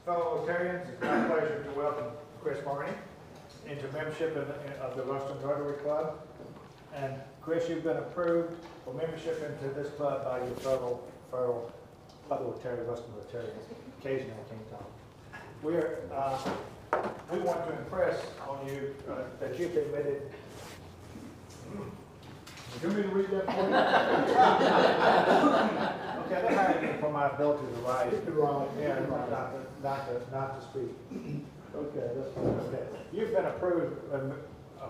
Fellow Rotarians, it's my pleasure to welcome Chris Marney into membership of the Ruston Rotary Club. And Chris, you've been approved for membership into this club by your fellow Rotary, Ruston Rotarians. Occasionally I can't talk. We want to impress on you that you've admitted. You want me to read that for you? Okay, that's how you for my ability to write. Right. Yeah, not to speak. Okay, that's fine. Okay. You've been approved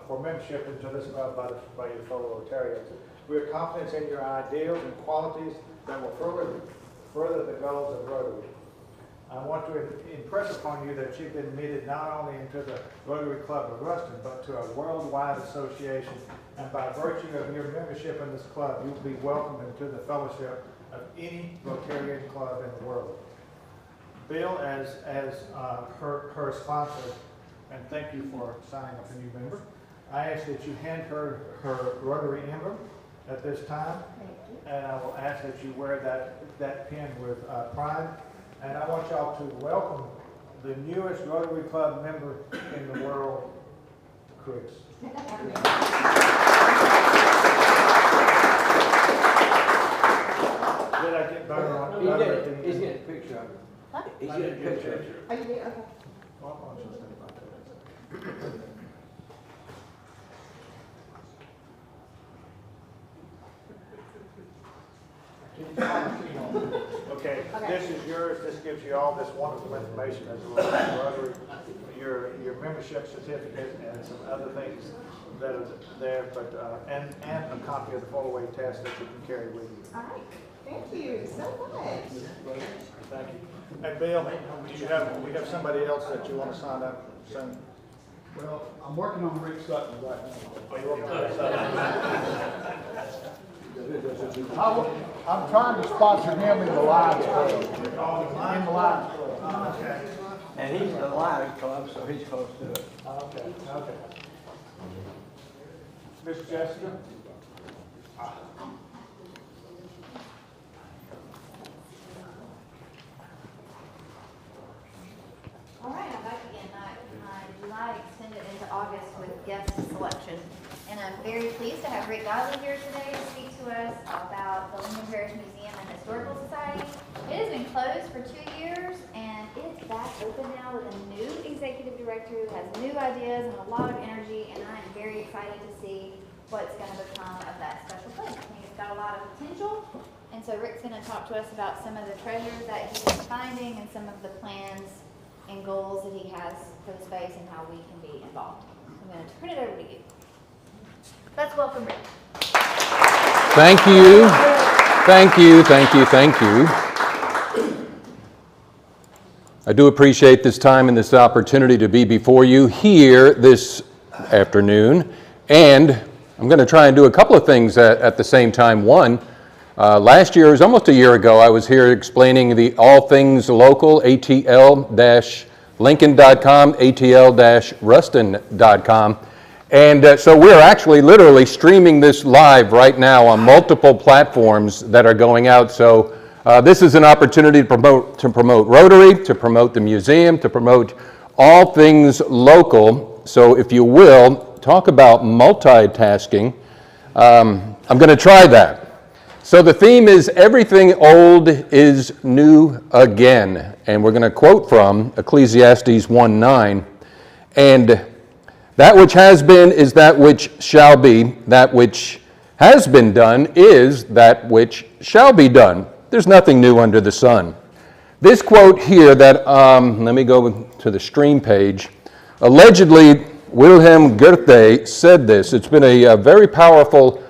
for membership into this club by your fellow Rotarians. We are confident in your ideals and qualities that will further the goals of Rotary. I want to impress upon you that you've been admitted not only into the Rotary Club of Ruston, but to a worldwide association. And by virtue of your membership in this club, you will be welcomed into the fellowship of any Rotarian club in the world. Bill, as her sponsor, and thank you for signing up a new member, I ask that you hand her Rotary emblem at this time. Thank you. And I will ask that you wear that pin with pride. And I want y'all to welcome the newest Rotary Club member in the world, Chris. Did I get better on He's getting a picture of it. Huh? He's getting a picture of it. Are you there? Okay. Okay, this is yours. This gives you all this wonderful information as well as Rotary, your membership certificate and some other things that are there, but and a copy of the full-away test that you can carry with you. All right. Thank you so much. Thank you. And Bill, we have somebody else that you want to sign up soon? Well, I'm working on Rick Sutton right now. Oh, you're working on that. I'm trying to sponsor him in the Lions Club. In the Lions Club. Okay. And he's in the Lions Club, so he's close to it. Okay. Miss Jessica? All right, I'm back again. My July extended into August with guest selection. And I'm very pleased to have Rick Godley here today to speak to us about the Lincoln Parish Museum and Historical Society. It has been closed for 2 years, and it's back open now with a new executive director who has new ideas and a lot of energy, and I am very excited to see what's going to become of that special place. I think it's got a lot of potential, and so Rick's going to talk to us about some of the treasures that he's finding and some of the plans and goals that he has for the space and how we can be involved. I'm going to turn it over to you. Let's welcome Rick. Thank you. I do appreciate this time and this opportunity to be before you here this afternoon. And I'm going to try and do a couple of things at the same time. One, last year, it was almost a year ago, I was here explaining the all things local, atl-lincoln.com, atl-ruston.com. And so we're actually literally streaming this live right now on multiple platforms that are going out. So this is an opportunity to promote Rotary, to promote the museum, to promote all things local. So if you will, talk about multitasking. I'm going to try that. So the theme is everything old is new again. And we're going to quote from Ecclesiastes 1:9. And that which has been is that which shall be. That which has been done is that which shall be done. There's nothing new under the sun. This quote here that, let me go to the stream page. Allegedly, Wilhelm Goethe said this. It's been a very powerful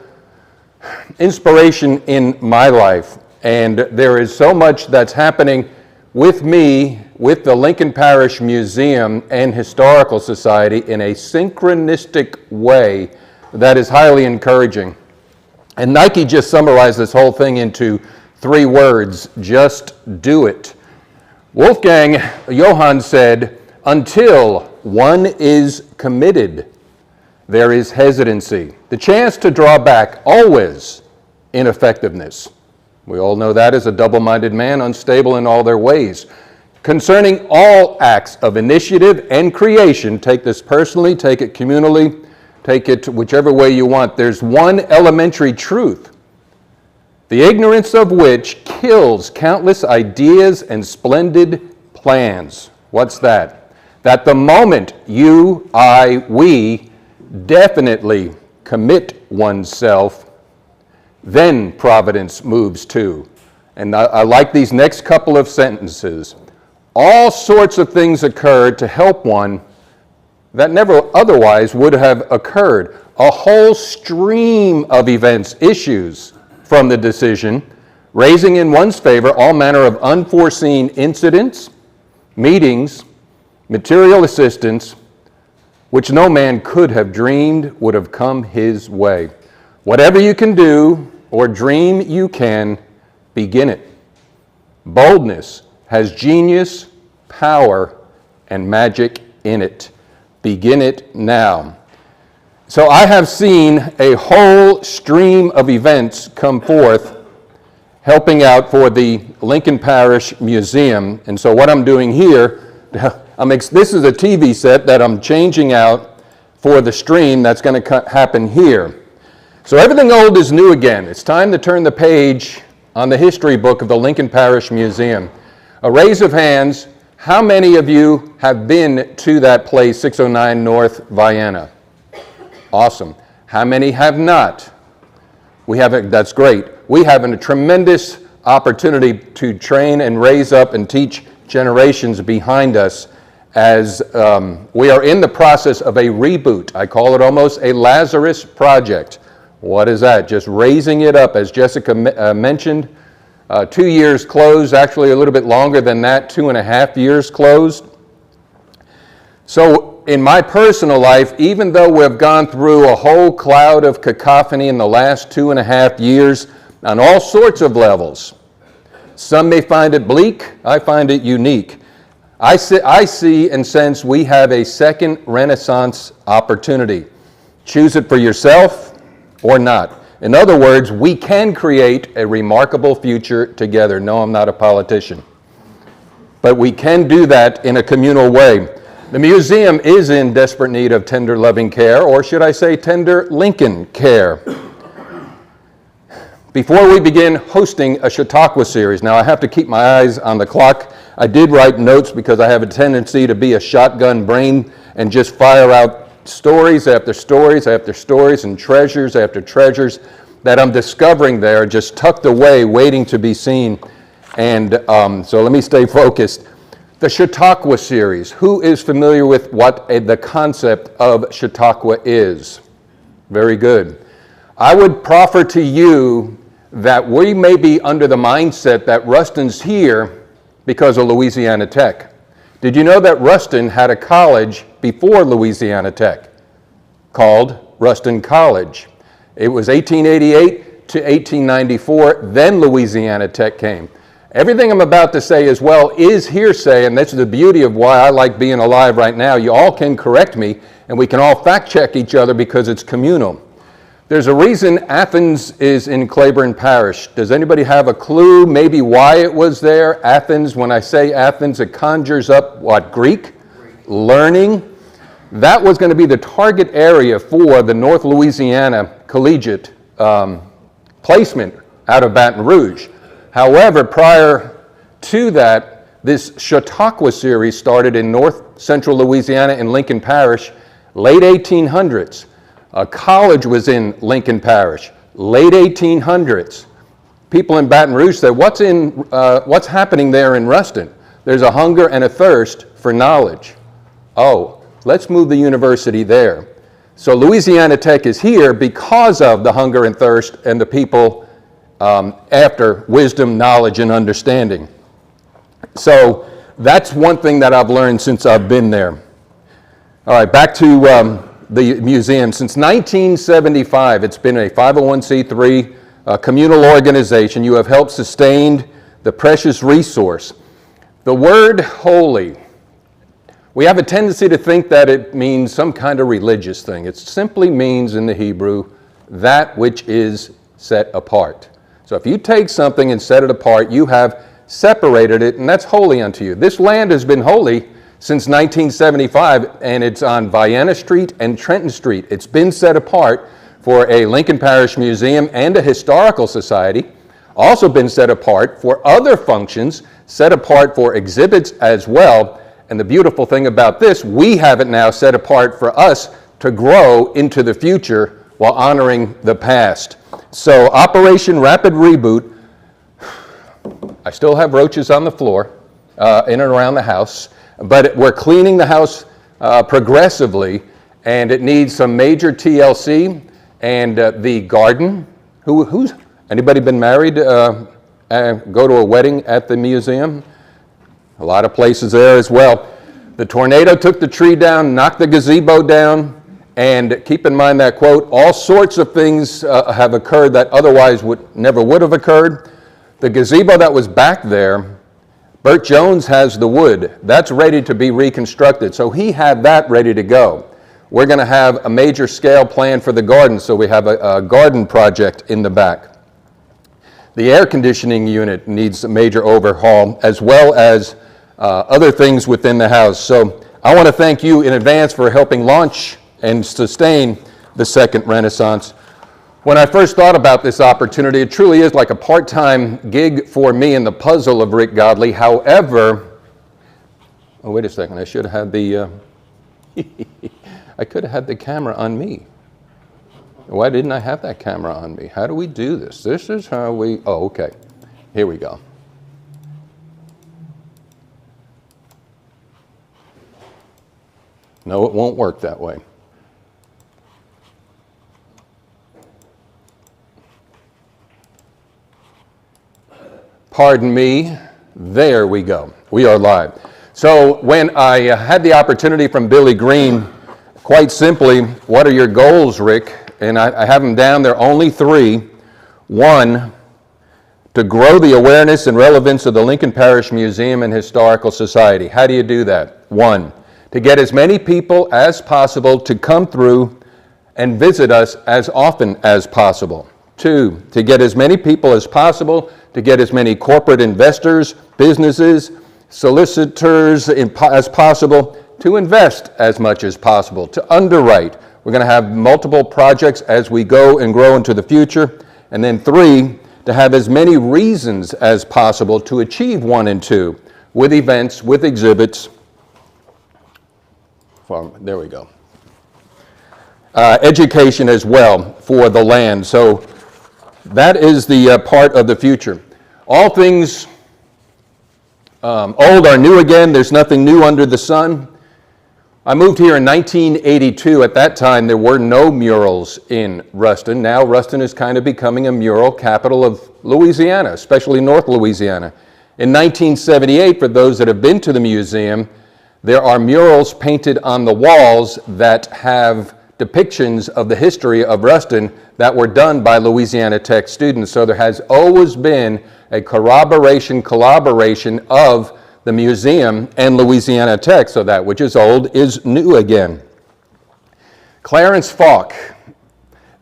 inspiration in my life. And there is so much that's happening with me, with the Lincoln Parish Museum and Historical Society in a synchronistic way that is highly encouraging. And Nike just summarized this whole thing into 3 words: just do it. Wolfgang Johann said, until one is committed, there is hesitancy. The chance to draw back, always ineffectiveness. We all know that as a double-minded man, unstable in all their ways. concerning all acts of initiative and creation, take this personally, take it communally, take it whichever way you want, there's one elementary truth, the ignorance of which kills countless ideas and splendid plans. What's that? That the moment you, I, we definitely commit oneself, then providence moves too. And I like these next couple of sentences. All sorts of things occurred to help one that never otherwise would have occurred. A whole stream of events issues from the decision, raising in one's favor all manner of unforeseen incidents, meetings, material assistance, which no man could have dreamed would have come his way. Whatever you can do or dream you can, begin it. Boldness has genius, power, and magic in it. Begin it now. So I have seen a whole stream of events come forth helping out for the Lincoln Parish Museum. And so what I'm doing here, this is a TV set that I'm changing out for the stream that's going to happen here. So everything old is new again. It's time to turn the page on the history book of the Lincoln Parish Museum. A raise of hands, how many of you have been to that place, 609 North Vienna? Awesome. How many have not? That's great. We have a tremendous opportunity to train and raise up and teach generations behind us as we are in the process of a reboot. I call it almost a Lazarus project. What is that? Just raising it up, as Jessica mentioned. 2 years closed, actually a little bit longer than that, 2.5 years closed. So in my personal life, even though we've gone through a whole cloud of cacophony in the last 2.5 years on all sorts of levels, some may find it bleak, I find it unique. I see and sense we have a second Renaissance opportunity. Choose it for yourself or not. In other words, we can create a remarkable future together. No, I'm not a politician. But we can do that in a communal way. The museum is in desperate need of tender, loving care, or should I say tender Lincoln care. Before we begin hosting a Chautauqua series, now I have to keep my eyes on the clock. I did write notes because I have a tendency to be a shotgun brain and just fire out stories after stories after stories and treasures after treasures that I'm discovering there, just tucked away, waiting to be seen. And so let me stay focused. The Chautauqua series. Who is familiar with what the concept of Chautauqua is? Very good. I would proffer to you that we may be under the mindset that Ruston's here because of Louisiana Tech. Did you know that Ruston had a college before Louisiana Tech called Ruston College? It was 1888 to 1894, then Louisiana Tech came. Everything I'm about to say as well is hearsay, and that's the beauty of why I like being alive right now. You all can correct me, and we can all fact check each other because it's communal. There's a reason Athens is in Claiborne Parish. Does anybody have a clue maybe why it was there? Athens, when I say Athens, it conjures up what? Greek? Learning. That was going to be the target area for the North Louisiana Collegiate placement out of Baton Rouge. However, prior to that, this Chautauqua series started in north central Louisiana in Lincoln Parish, late 1800s. A college was in Lincoln Parish, late 1800s. People in Baton Rouge said, what's happening there in Ruston? There's a hunger and a thirst for knowledge. Oh, let's move the university there. So Louisiana Tech is here because of the hunger and thirst and the people after wisdom, knowledge, and understanding. So that's one thing that I've learned since I've been there. All right, back to the museum. Since 1975, it's been a 501c3 communal organization. You have helped sustain the precious resource. The word holy, we have a tendency to think that it means some kind of religious thing. It simply means in the Hebrew, that which is set apart. So if you take something and set it apart, you have separated it, and that's holy unto you. This land has been holy since 1975, and it's on Vienna Street and Trenton Street. It's been set apart for a Lincoln Parish Museum and a historical society, also been set apart for other functions, set apart for exhibits as well. And the beautiful thing about this, we have it now set apart for us to grow into the future while honoring the past. So Operation Rapid Reboot, I still have roaches on the floor in and around the house, but we're cleaning the house progressively, and it needs some major TLC. And the garden, who's anybody been married, go to a wedding at the museum? A lot of places there as well. The tornado took the tree down, knocked the gazebo down, and keep in mind that quote, all sorts of things have occurred that otherwise never would have occurred. The gazebo that was back there, Bert Jones has the wood. That's ready to be reconstructed. So he had that ready to go. We're going to have a major scale plan for the garden, so we have a garden project in the back. The air conditioning unit needs a major overhaul, as well as other things within the house. So I want to thank you in advance for helping launch and sustain the second Renaissance. When I first thought about this opportunity, it truly is like a part-time gig for me in the puzzle of Rick Godley. However, oh, wait a second, I should have had the, I could have had the camera on me. Why didn't I have that camera on me? How do we do this? This is how we, oh, okay. Here we go. No, it won't work that way. Pardon me. There we go. We are live. So when I had the opportunity from Billy Green, quite simply, what are your goals, Rick? And I have them down. There are only three. One, to grow the awareness and relevance of the Lincoln Parish Museum and Historical Society. How do you do that? One, to get as many people as possible to come through and visit us as often as possible. Two, to get as many people as possible, to get as many corporate investors, businesses, solicitors as possible to invest as much as possible, to underwrite. We're going to have multiple projects as we go and grow into the future. And then three, to have as many reasons as possible to achieve 1 and 2 with events, with exhibits. There we go. Education as well for the land. So that is the part of the future. All things old are new again. There's nothing new under the sun. I moved here in 1982. At that time, there were no murals in Ruston. Now Ruston is kind of becoming a mural capital of Louisiana, especially North Louisiana. In 1978, for those that have been to the museum, there are murals painted on the walls that have depictions of the history of Ruston that were done by Louisiana Tech students. So there has always been a collaboration of the museum and Louisiana Tech, so that which is old is new again. Clarence Falk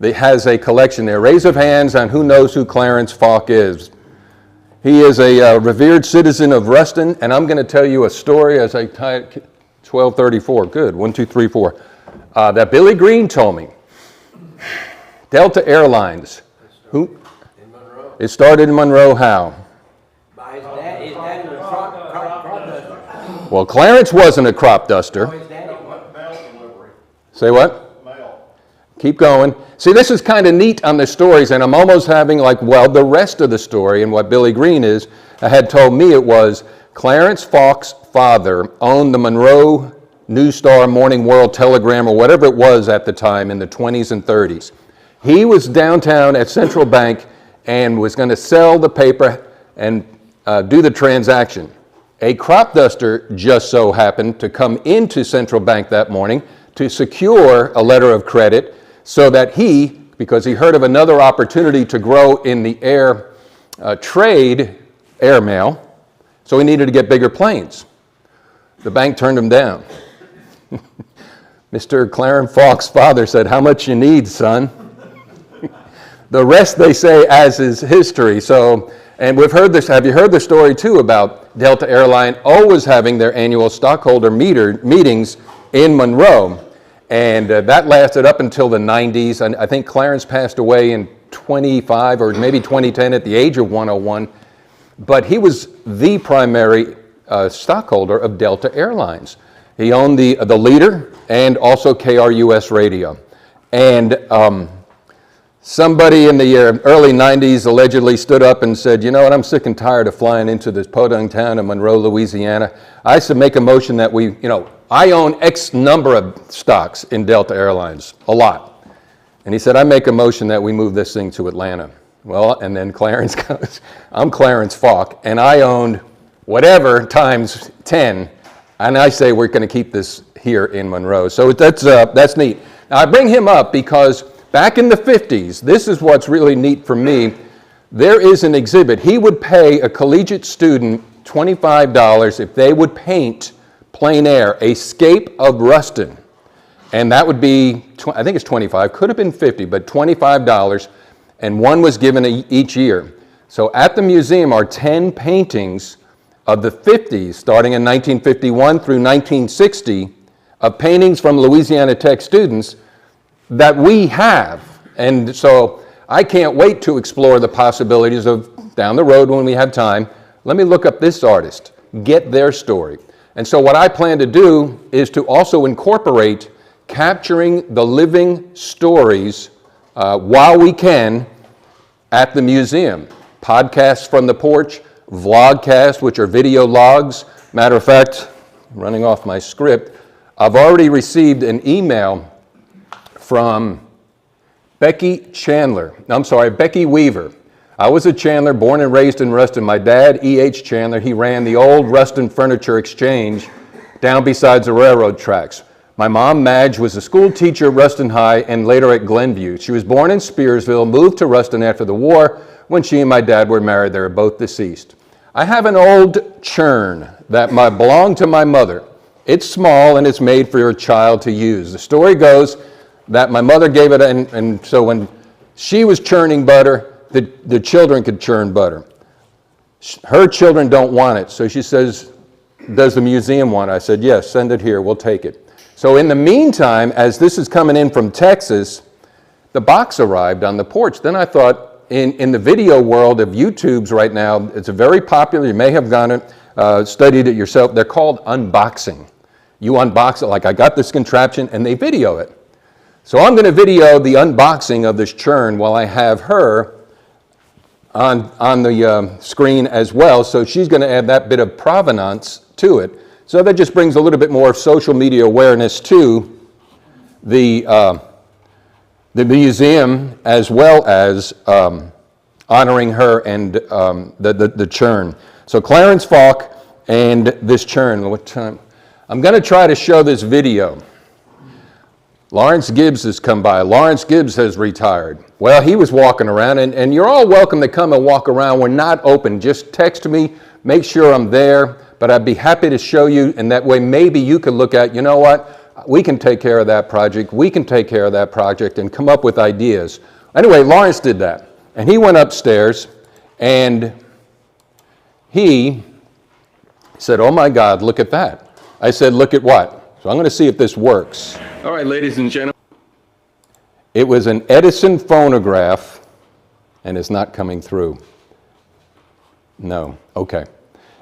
has a collection there. Raise of hands on who knows who Clarence Falk is. He is a revered citizen of Ruston, and I'm going to tell you a story as I tie it, 1234, good, 1, 2, 3, 4, that Billy Green told me. Delta Airlines, who? In Monroe. It started in Monroe, how? By his dad was a crop duster. Well, Clarence wasn't a crop duster. Oh, his daddy was. Say what? Keep going. See, this is kind of neat on the stories, and I'm almost having like, well, the rest of the story and what Billy Green had told me it was Clarence Falk's father owned the Monroe News Star, Morning World, Telegram, or whatever it was at the time in the 20s and 30s. He was downtown at Central Bank and was going to sell the paper and do the transaction. A crop duster just so happened to come into Central Bank that morning to secure a letter of credit so that he, because he heard of another opportunity to grow in the air trade, airmail, so he needed to get bigger planes. The bank turned him down. Mr. Clarence Falk's father said, "How much you need, son?" the rest they say as is history. So, and we've heard this, have you heard the story too about Delta Airline always having their annual stockholder meetings in Monroe? And that lasted up until the 90s. And I think Clarence passed away in 25 or maybe 2010 at the age of 101. But he was the primary stockholder of Delta Airlines. He owned the Leader and also KRUS Radio. And somebody in the early 90s allegedly stood up and said, you know what, I'm sick and tired of flying into this podunk town of Monroe, Louisiana. I should make a motion that we, I own X number of stocks in Delta Airlines, a lot. And he said, I make a motion that we move this thing to Atlanta. Well, and then Clarence goes, I'm Clarence Falk, and I owned whatever times 10, and I say we're going to keep this here in Monroe. So that's neat. Now, I bring him up because back in the 50s, this is what's really neat for me. There is an exhibit. He would pay a collegiate student $25 if they would paint plein air, a scape of Ruston. And that would be, I think it's 25, could have been 50, but $25. And one was given each year. So at the museum are 10 paintings of the 50s, starting in 1951 through 1960, of paintings from Louisiana Tech students that we have. And so I can't wait to explore the possibilities of down the road when we have time. Let me look up this artist, get their story. And so what I plan to do is to also incorporate capturing the living stories while we can at the museum. Podcasts from the porch, vlogcasts, which are video logs. Matter of fact, running off my script, I've already received an email from Becky Weaver. I was a Chandler, born and raised in Ruston. My dad, E.H. Chandler, he ran the old Ruston Furniture Exchange down besides the railroad tracks. My mom, Madge, was a school teacher at Ruston High and later at Glenview. She was born in Spearsville, moved to Ruston after the war. When she and my dad were married, they were both deceased. I have an old churn that belonged to my mother. It's small and it's made for your child to use. The story goes that my mother gave it, and so when she was churning butter, the children could churn butter. Her children don't want it, so she says, does the museum want it? I said, yes, send it here, we'll take it. So in the meantime, as this is coming in from Texas, the box arrived on the porch. Then I thought, in the video world of YouTubes right now, it's a very popular, you may have studied it yourself, they're called unboxing. You unbox it, like I got this contraption, and they video it. So I'm going to video the unboxing of this churn while I have her on the screen as well, so she's going to add that bit of provenance to it. So that just brings a little bit more social media awareness to the museum, as well as honoring her and the churn. So Clarence Falk and this churn. What time? I'm going to try to show this video. Lawrence Gibbs has come by. Lawrence Gibbs has retired. Well, he was walking around, and you're all welcome to come and walk around. We're not open. Just text me, make sure I'm there. But I'd be happy to show you, and that way maybe you could look at, you know what, we can take care of that project, we can take care of that project, and come up with ideas. Anyway, Lawrence did that, and he went upstairs, and he said, oh my God, look at that. I said, look at what? So I'm going to see if this works. All right, ladies and gentlemen. It was an Edison phonograph, and it's not coming through. No, okay.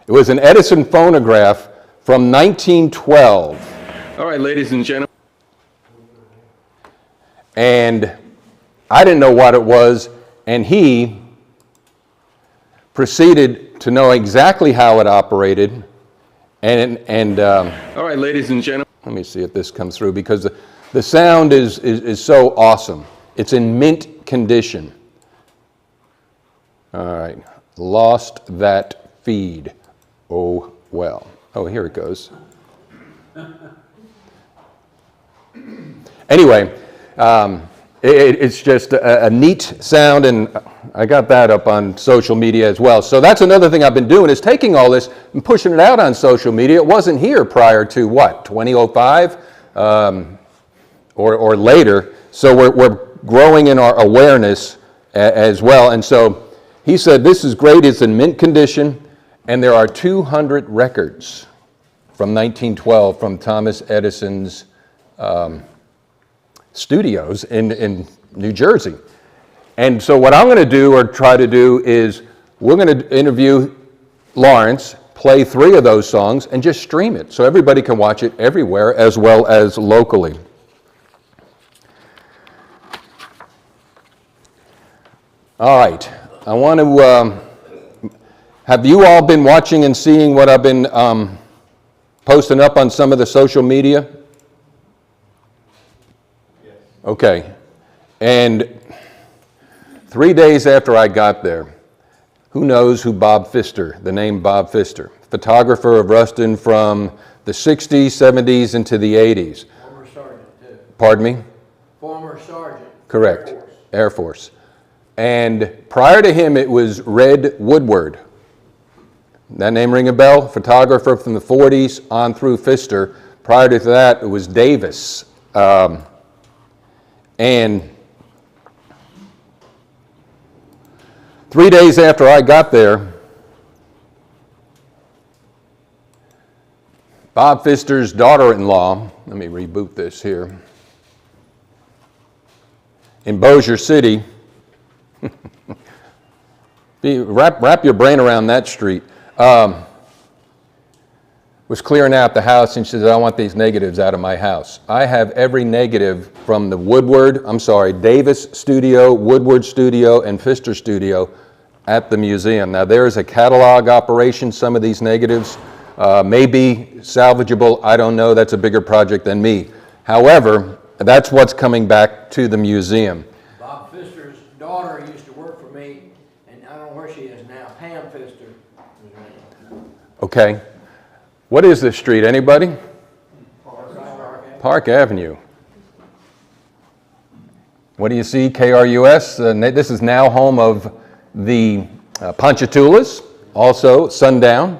It was an Edison phonograph from 1912. All right, ladies and gentlemen. And I didn't know what it was, and he proceeded to know exactly how it operated. All right, ladies and gentlemen. Let me see if this comes through, because the sound is so awesome. It's in mint condition. All right, lost that feed. Oh, well. Oh, here it goes. Anyway, it's just a neat sound, and I got that up on social media as well. So that's another thing I've been doing, is taking all this and pushing it out on social media. It wasn't here prior to, what, 2005 or later. So we're growing in our awareness as well. And so he said, this is great, it's in mint condition, and there are 200 records from 1912 from Thomas Edison's studios in New Jersey. And so what I'm going to do, or try to do, is we're going to interview Lawrence, play 3 of those songs, and just stream it so everybody can watch it everywhere as well as locally. All right, I want to, have you all been watching and seeing what I've been posting up on some of the social media? Yes. Okay, and 3 days after I got there, who knows who Bob Pfister, the name Bob Pfister, photographer of Ruston from the 60s, 70s, into the 80s. Former sergeant, too. Pardon me? Former sergeant. Correct. Air Force. Air Force. And prior to him, it was Red Woodward. That name ring a bell? Photographer from the 40s on through Pfister. Prior to that, it was Davis. And 3 days after I got there, Bob Pfister's daughter-in-law, let me reboot this here, in Bossier City, wrap your brain around that street, was clearing out the house, and she said, I want these negatives out of my house. I have every negative from the Davis studio, Woodward studio, and Pfister studio at the museum. Now there's a catalog operation. Some of these negatives may be salvageable. I don't know. That's a bigger project than me. However, that's what's coming back to the museum. Bob Pfister's daughter used to work for me, and I don't know where she is now. Pam Pfister. Okay. What is this street? Anybody? Park Avenue. What do you see? KRUS. This is now home of the Ponchatoula's, also Sundown.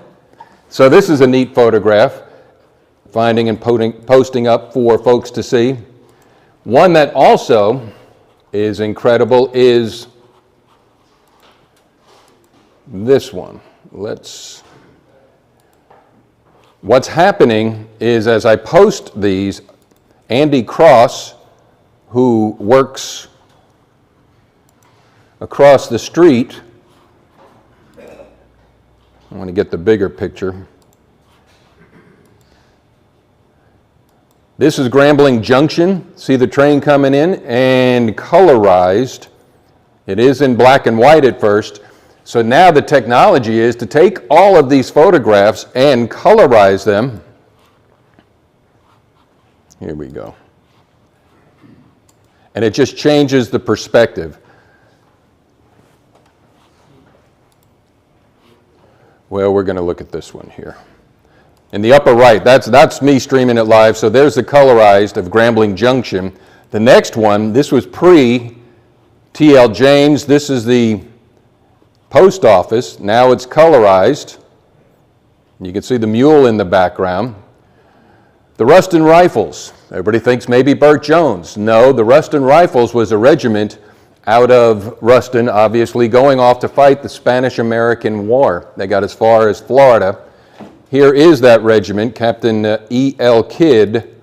So this is a neat photograph, finding and posting up for folks to see. One that also is incredible is this one. What's happening is, as I post these, Andy Cross, who works across the street, I want to get the bigger picture. This is Grambling Junction. See the train coming in, and colorized. It is in black and white at first. So now the technology is to take all of these photographs and colorize them. Here we go. And it just changes the perspective. Well, we're going to look at this one here. In the upper right, that's me streaming it live. So there's the colorized of Grambling Junction. The next one, this was pre-T.L. James. This is the post office. Now it's colorized. You can see the mule in the background. The Ruston Rifles. Everybody thinks maybe Burt Jones. No, the Ruston Rifles was a regiment out of Ruston, obviously, going off to fight the Spanish-American War. They got as far as Florida. Here is that regiment, Captain E.L. Kidd.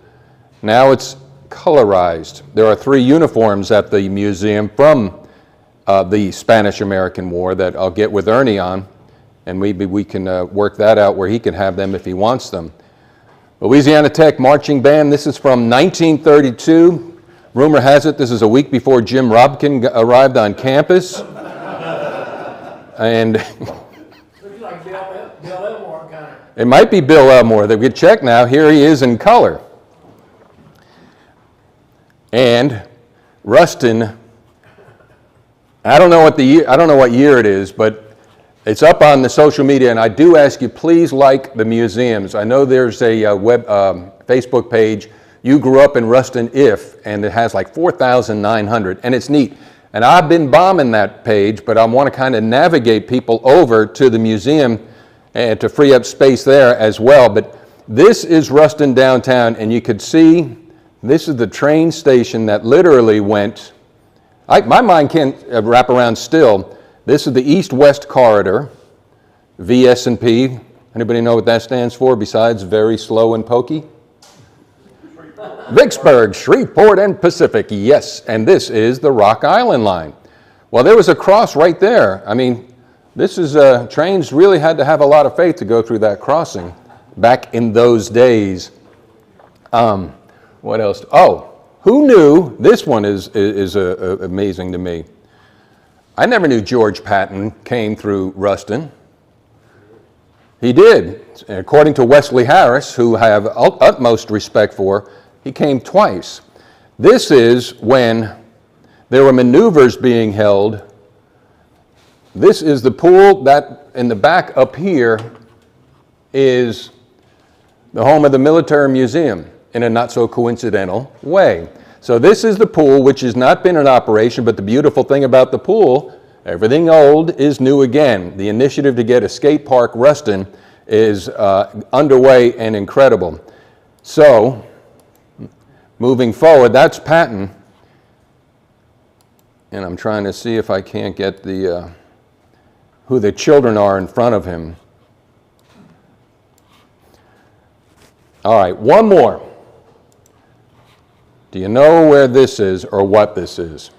Now it's colorized. There are 3 uniforms at the museum from the Spanish-American War that I'll get with Ernie on, and maybe we can work that out where he can have them if he wants them. Louisiana Tech Marching Band, this is from 1932. Rumor has it this is a week before Jim Robkin arrived on campus. And Looks like Bill Elmore kind of. it might be Bill Elmore. They could check now. Here he is in color. And Ruston, I don't know what year it is, but it's up on the social media, and I do ask you, please like the museums. I know there's a Facebook page, You Grew Up in Ruston If, and it has like 4,900, and it's neat. And I've been bombing that page, but I want to kind of navigate people over to the museum and to free up space there as well. But this is Ruston downtown, and you could see this is the train station that literally went My mind can't wrap around still. This is the east-west corridor, VS&P. Anybody know what that stands for besides very slow and pokey? Vicksburg, Shreveport, and Pacific, yes. And this is the Rock Island line. Well, there was a cross right there. I mean, this is, trains really had to have a lot of faith to go through that crossing back in those days. What else? Oh, who knew? This one is amazing to me. I never knew George Patton came through Ruston. He did. According to Wesley Harris, who I have utmost respect for, he came twice. This is when there were maneuvers being held. This is the pool that in the back up here is the home of the Military Museum in a not so coincidental way. So this is the pool which has not been in operation, but the beautiful thing about the pool, everything old is new again. The initiative to get a skate park Ruston is underway and incredible. So, moving forward, that's Patton. And I'm trying to see if I can't get the who the children are in front of him. All right, one more. Do you know where this is or what this is?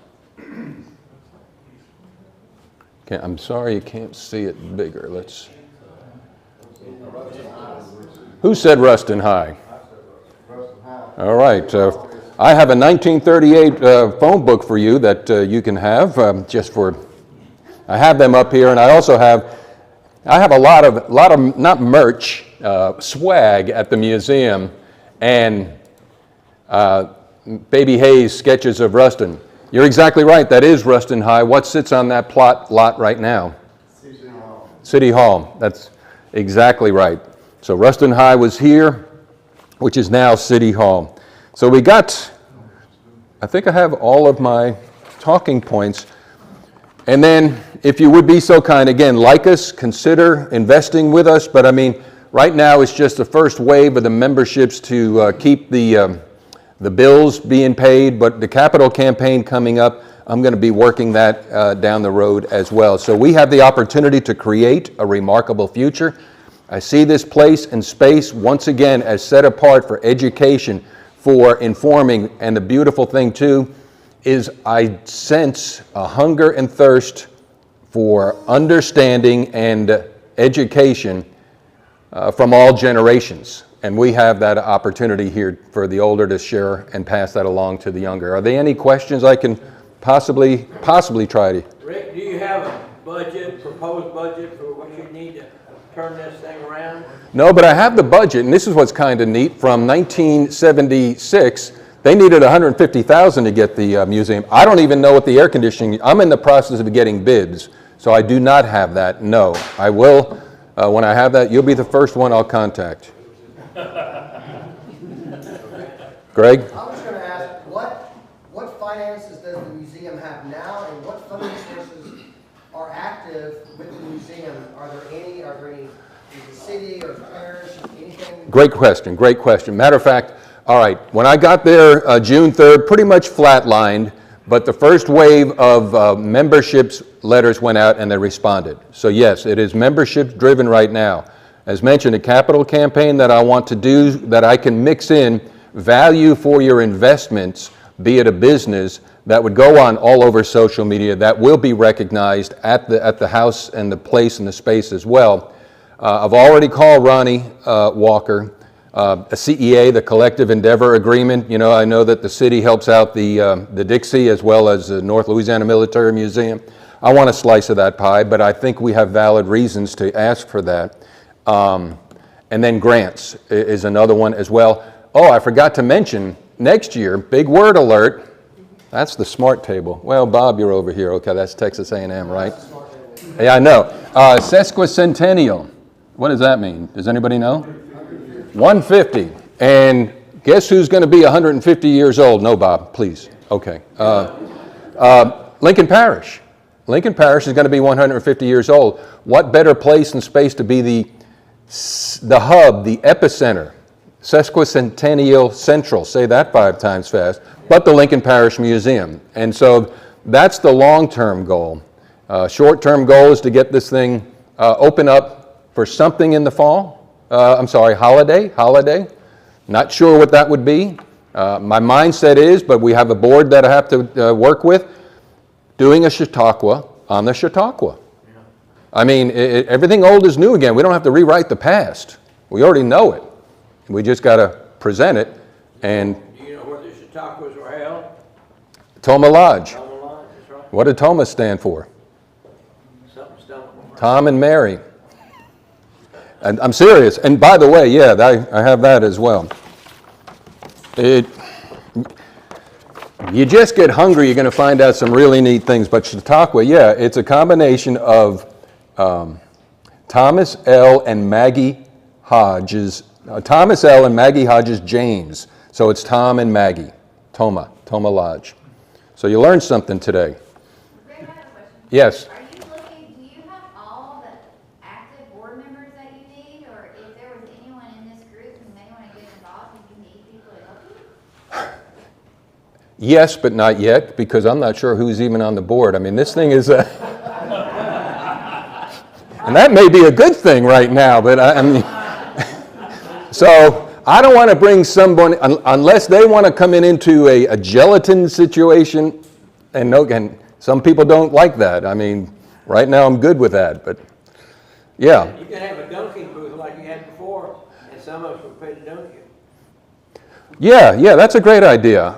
Okay, I'm sorry you can't see it bigger. Let's. Who said Ruston High? All right. I have a 1938 phone book for you that you can have just for. I have them up here, and I also have. I have a lot of not merch, swag at the museum, and Baby Hayes sketches of Ruston. You're exactly right. That is Ruston High. What sits on that plot lot right now? City Hall. City Hall. That's exactly right. So Ruston High was here, which is now City Hall. So we got, I think I have all of my talking points. And then, if you would be so kind, again, like us, consider investing with us. But I mean, right now it's just the first wave of the memberships to keep the bills being paid. But the capital campaign coming up, I'm going to be working that down the road as well. So we have the opportunity to create a remarkable future. I see this place and space once again as set apart for education, for informing, and the beautiful thing too is I sense a hunger and thirst for understanding and education from all generations. And we have that opportunity here for the older to share and pass that along to the younger. Are there any questions I can possibly try to? Rick, do you have a budget, proposed budget for what you need to turn this thing around? No, but I have the budget, and this is what's kind of neat. From 1976, they needed $150,000 to get the museum. I don't even know what the air conditioning, I'm in the process of getting bids, so I do not have that, no. I will, when I have that, you'll be the first one I'll contact. Greg? I was going to ask, what finances does the museum have now, and what funding sources are active with the museum? Are there any, is the city or the parish, anything? Great question, great question. Matter of fact, all right, when I got there June 3rd, pretty much flatlined, but the first wave of memberships letters went out and they responded. So yes, it is membership driven right now. As mentioned, a capital campaign that I want to do that I can mix in value for your investments, be it a business, that would go on all over social media, that will be recognized at the house and the place and the space as well. I've already called Ronnie Walker, a CEA, the Collective Endeavor Agreement. You know, I know that the city helps out the Dixie as well as the North Louisiana Military Museum. I want a slice of that pie, but I think we have valid reasons to ask for that. And then grants is another one as well. Oh, I forgot to mention, next year, big word alert, that's the smart table. Well, Bob, you're over here. Okay, that's Texas A&M, right? Yeah, I know. Sesquicentennial. What does that mean? Does anybody know? 150. And guess who's going to be 150 years old? No, Bob, please. Okay. Lincoln Parish. Lincoln Parish is going to be 150 years old. What better place and space to be the hub, the epicenter, sesquicentennial central, say that 5 times fast, but the Lincoln Parish Museum. And so that's the long-term goal. Short-term goal is to get this thing open up for something in the fall. Holiday. Not sure what that would be. My mindset is, but we have a board that I have to work with, doing a Chautauqua on the Chautauqua. I mean, everything old is new again. We don't have to rewrite the past. We already know it. We just got to present it. And Do you know where the Chautauquas were held? Toma Lodge. Toma Lodge, that's right. What did Toma stand for? Something's done. Tom and Mary. And I'm serious. And by the way, yeah, I have that as well. You just get hungry, you're going to find out some really neat things. But Chautauqua, yeah, it's a combination of Thomas L. and Maggie Hodges. Thomas L. and Maggie Hodges James. So it's Tom and Maggie. Toma Lodge. So you learned something today. Greg, I have a question. Yes. Are you looking, do you have all the active board members that you need? Or if there was anyone in this group who may want to get involved and you need people to help you? Yes, but not yet, because I'm not sure who's even on the board. I mean, this thing is and that may be a good thing right now, but I mean, so I don't want to bring someone, unless they want to come into a gelatin situation, and some people don't like that. I mean, right now I'm good with that, but yeah. You could have a dunking booth like you had before, and some of us would pay to dunk you. Yeah, that's a great idea.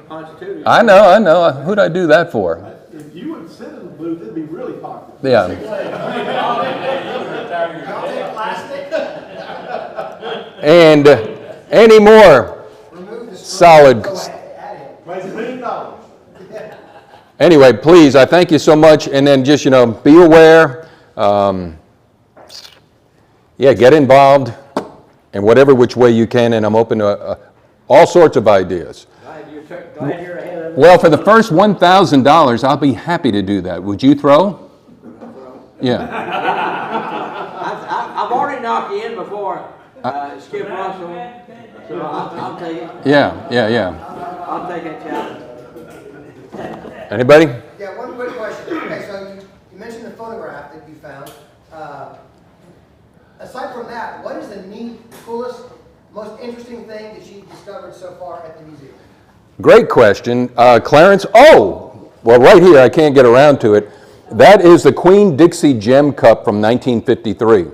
Constitution. I know. Who'd I do that for? If you would sit in the booth, it'd be really popular. Yeah. And any more Remove the solid. Go ahead, add it. $1 million. Anyway, please, I thank you so much. And then just, be aware. Get involved in whatever which way you can. And I'm open to all sorts of ideas. Glad you're ahead of it. Well, for the first $1,000, I'll be happy to do that. Would you throw? Yeah. I've already knocked you in before, Skip Russell, so I'll take it. Yeah. I'll take that challenge. Anybody? Yeah, one quick question. Okay, so you mentioned the photograph that you found. Aside from that, what is the neat, coolest, most interesting thing that you've discovered so far at the museum? Great question. Clarence, right here, I can't get around to it. That is the Queen Dixie Gem Cup from 1953.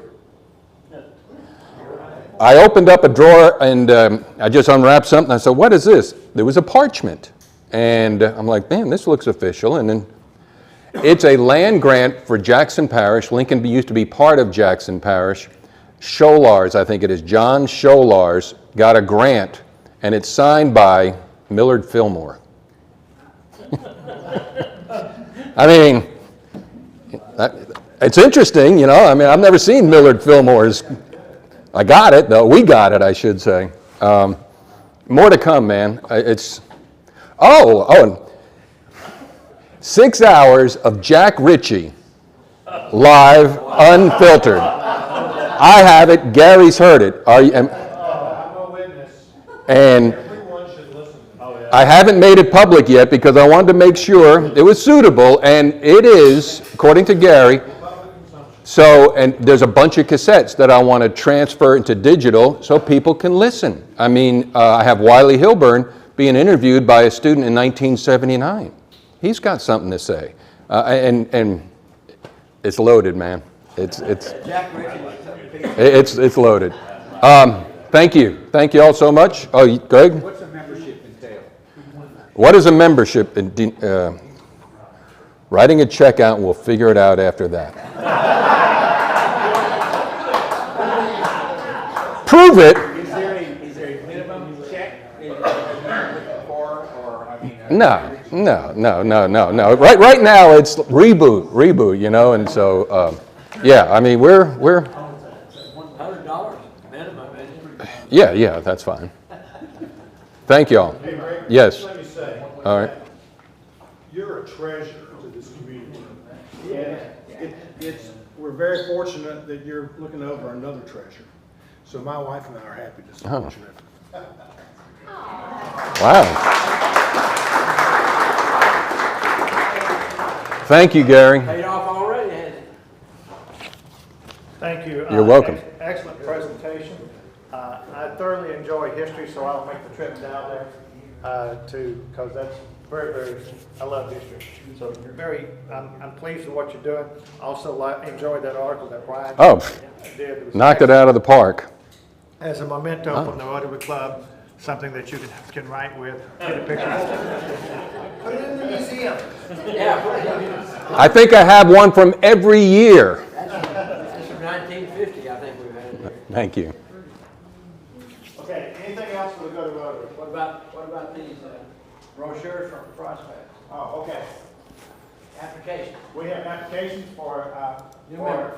I opened up a drawer and I just unwrapped something. I said, what is this? There was a parchment. And I'm like, man, this looks official. And then it's a land grant for Jackson Parish. Lincoln used to be part of Jackson Parish. Scholars, I think it is, John Scholars got a grant, and it's signed by Millard Fillmore. I mean, it's interesting, I've never seen Millard Fillmore's. I got it, though. We got it, I should say. More to come, man. It's 6 hours of Jack Ritchie live, unfiltered. I have it. Gary's heard it. I'm a witness. And Everyone should listen. I haven't made it public yet because I wanted to make sure it was suitable, and it is, according to Gary. So, and there's a bunch of cassettes that I want to transfer into digital so people can listen. I mean, I have Wiley Hilburn being interviewed by a student in 1979. He's got something to say, and it's loaded, man. It's loaded. Thank you all so much. Oh, Greg? What's a membership entail? What is a membership? Writing a check out, and we'll figure it out after that. Prove it. Is there a minimum check for, or I mean? No. Right now it's reboot, and so I mean we're $100 minimum, isn't it? yeah, that's fine. Thank you all. Hey, Greg, Yes. let me say, All right. you're a treasure to this community. We're very fortunate that you're looking over another treasure. So my wife and I are happy to support your effort. Wow. Thank you, Gary. Paid off already, hasn't it? Thank you. You're welcome. Excellent presentation. I thoroughly enjoy history, so I'll make the trip down there because that's very, I love history. So I'm pleased with what you're doing. Also enjoyed that article that Brian did. It was Knocked it out of the park. as a memento from the Rotary Club, something that you can write with, get a picture. Put it in the museum. Yeah, I think I have one from every year. that's from 1950, I think we've had it there. Thank you. Okay, anything else for the good of Rotary? What about these brochures from Prospect? Oh, okay. Application? We have applications for, New member. for